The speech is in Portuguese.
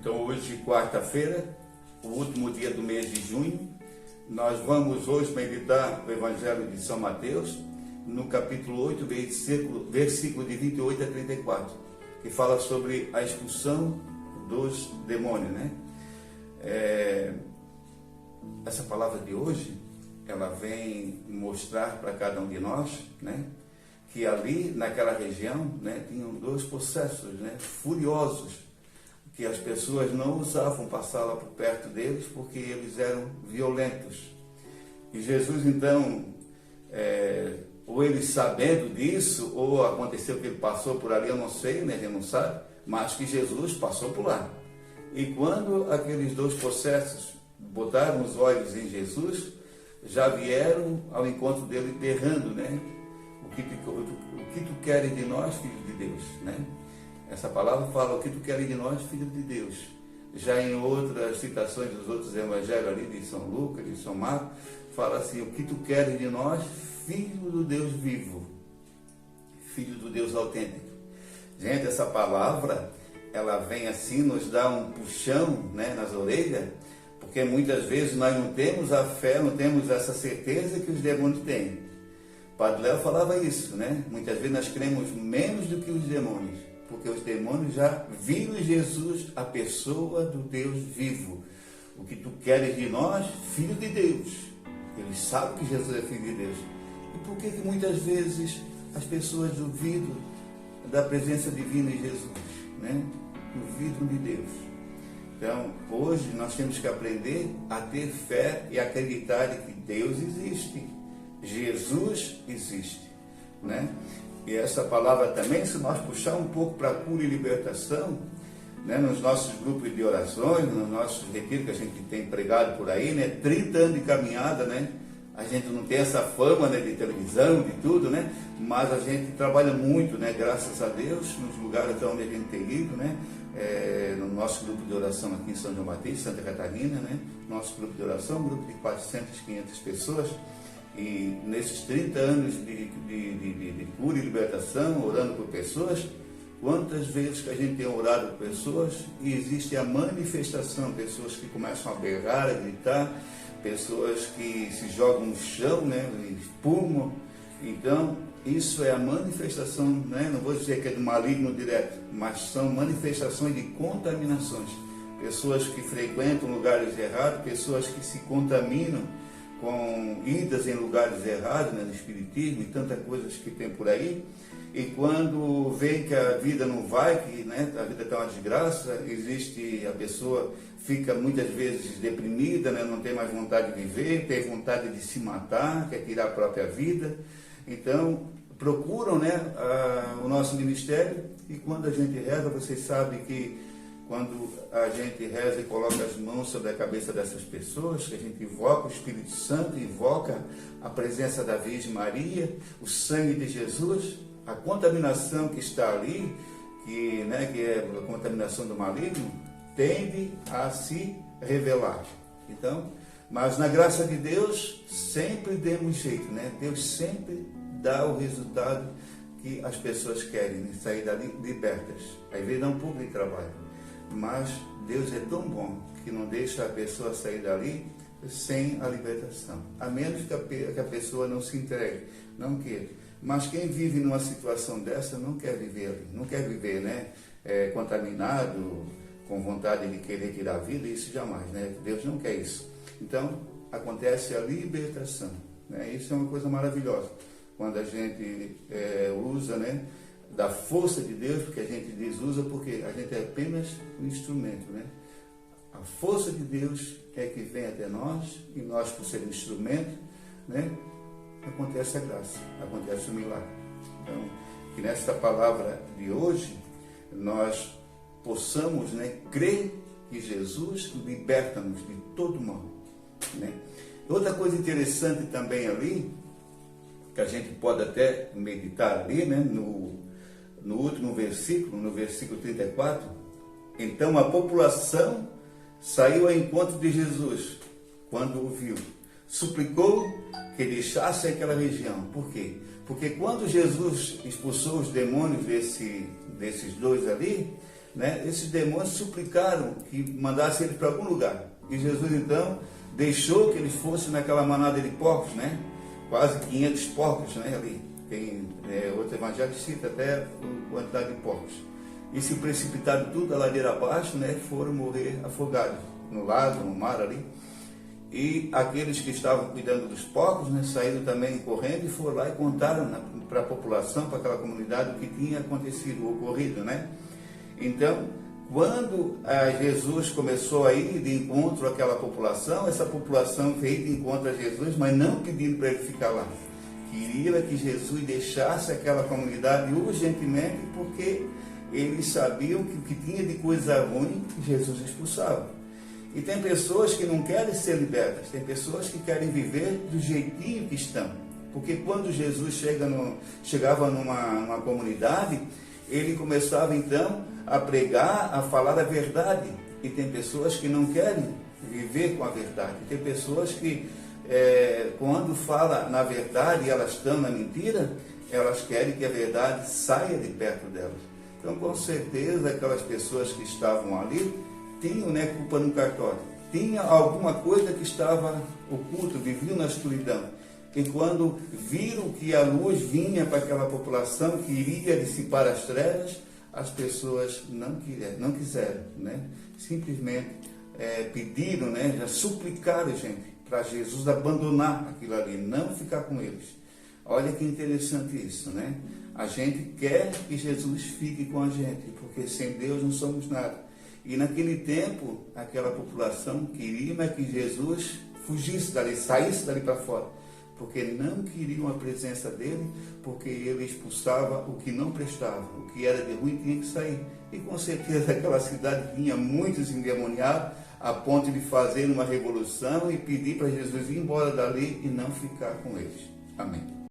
Então hoje, quarta-feira, o último dia do mês de junho, nós vamos hoje meditar o Evangelho de São Mateus, no capítulo 8, versículo de 28 a 34, que fala sobre a expulsão dos demônios, né? Essa palavra de hoje, ela vem mostrar para cada um de nós, né, que ali naquela região, né, tinham dois possessos, né, furiosos, que as pessoas não ousavam passar lá por perto deles porque eles eram violentos. E Jesus então, ou ele sabendo disso, ou aconteceu que ele passou por ali, eu não sei, né, a gente não sabe, mas que Jesus passou por lá. E quando aqueles dois possessos botaram os olhos em Jesus, já vieram ao encontro dele berrando, né? O que tu queres de nós, filho de Deus, né? Essa palavra fala o que tu queres de nós, filho de Deus. Já em outras citações dos outros evangelhos ali, de São Lucas, de São Marcos, fala assim, o que tu queres de nós, filho do Deus vivo, filho do Deus autêntico. Gente, essa palavra, ela vem assim, nos dá um puxão, né, nas orelhas, porque muitas vezes nós não temos a fé, não temos essa certeza que os demônios têm. Padre Léo falava isso, né? Muitas vezes nós cremos menos do que os demônios, porque os demônios já viram em Jesus a pessoa do Deus vivo. O que tu queres de nós, filho de Deus. Eles sabem que Jesus é filho de Deus. E por que muitas vezes as pessoas duvidam da presença divina em Jesus, né? Duvidam de Deus. Então, hoje nós temos que aprender a ter fé e acreditar que Deus existe, Jesus existe, né? E essa palavra também, se nós puxar um pouco para a cura e libertação, né, nos nossos grupos de orações, nos nossos retiros que a gente tem pregado por aí, né, 30 anos de caminhada, né? A gente não tem essa fama, né, de televisão, de tudo, né? Mas a gente trabalha muito, né, graças a Deus, nos lugares onde a gente tem ido, né? No nosso grupo de oração aqui em São João Batista, Santa Catarina, né? Nosso grupo de oração, um grupo de 400, 500 pessoas. E nesses 30 anos de cura e libertação, orando por pessoas, quantas vezes que a gente tem orado por pessoas e existe a manifestação, pessoas que começam a berrar, a gritar, pessoas que se jogam no chão, né, espumam. Então, isso é a manifestação, né, não vou dizer que é do maligno direto, mas são manifestações de contaminações. Pessoas que frequentam lugares errados, pessoas que se contaminam com idas em lugares errados, né, no espiritismo e tantas coisas que tem por aí. E quando vê que a vida não vai, que, né, a vida está uma desgraça, a pessoa fica muitas vezes deprimida, né, não tem mais vontade de viver, tem vontade de se matar, quer tirar a própria vida. Então, procuram, né, o nosso ministério, e quando a gente reza, vocês sabem que quando a gente reza e coloca as mãos sobre a cabeça dessas pessoas, que a gente invoca o Espírito Santo, invoca a presença da Virgem Maria, o sangue de Jesus, a contaminação que está ali, que é a contaminação do maligno, tende a se revelar. Então, mas na graça de Deus, sempre demos jeito, né? Deus sempre dá o resultado que as pessoas querem, né? Sair dali libertas. Às vezes dá um pouco de trabalho, mas Deus é tão bom que não deixa a pessoa sair dali sem a libertação, a menos que a pessoa não se entregue, não queira. Mas quem vive numa situação dessa não quer viver ali, não quer viver, né, contaminado, com vontade de querer tirar a vida, isso jamais, né? Deus não quer isso. Então, acontece a libertação, né? Isso é uma coisa maravilhosa, quando a gente usa, né, da força de Deus, porque a gente diz usa porque a gente é apenas um instrumento, né? A força de Deus é que vem até nós, e nós, por ser um instrumento, né, acontece a graça, acontece o milagre. Então, que nesta palavra de hoje, nós possamos, né, crer que Jesus liberta-nos de todo mal, né? Outra coisa interessante também ali, que a gente pode até meditar ali, né, no último versículo, no versículo 34, então a população saiu ao encontro de Jesus, quando o viu, suplicou que deixasse aquela região. Por quê? Porque quando Jesus expulsou os demônios desses dois ali, né, esses demônios suplicaram que mandasse eles para algum lugar. E Jesus então deixou que eles fossem naquela manada de porcos, né? Quase 500 porcos, né? Ali tem outro evangelho que cita até a quantidade de porcos. E se precipitaram tudo a ladeira abaixo, né? Foram morrer afogados no lago, no mar ali. E aqueles que estavam cuidando dos porcos, né, saíram também correndo e foram lá e contaram para a população, para aquela comunidade, o que tinha acontecido, o ocorrido, né? Então, quando Jesus começou a ir de encontro àquela população, essa população veio de encontro a Jesus, mas não pedindo para ele ficar lá. Queria que Jesus deixasse aquela comunidade urgentemente, porque eles sabiam que o que tinha de coisa ruim, Jesus expulsava. E tem pessoas que não querem ser libertas, tem pessoas que querem viver do jeitinho que estão. Porque quando Jesus chegava numa comunidade, ele começava então a pregar, a falar a verdade. E tem pessoas que não querem viver com a verdade. Tem pessoas que, quando fala na verdade e elas estão na mentira, elas querem que a verdade saia de perto delas. Então, com certeza, aquelas pessoas que estavam ali tinham, né, culpa no cartório. Tinha alguma coisa que estava oculta, viviam na escuridão. E quando viram que a luz vinha para aquela população, que iria dissipar as trevas, as pessoas não quiseram, né? Simplesmente pediram, né, já suplicaram, gente, para Jesus abandonar aquilo ali, não ficar com eles. Olha que interessante isso, né? A gente quer que Jesus fique com a gente, porque sem Deus não somos nada. E naquele tempo, aquela população queria que Jesus fugisse dali, saísse dali para fora, porque não queriam a presença dele, porque ele expulsava o que não prestava, o que era de ruim tinha que sair. E com certeza aquela cidade tinha muitos endemoniados, a ponto de fazer uma revolução e pedir para Jesus ir embora dali e não ficar com eles. Amém.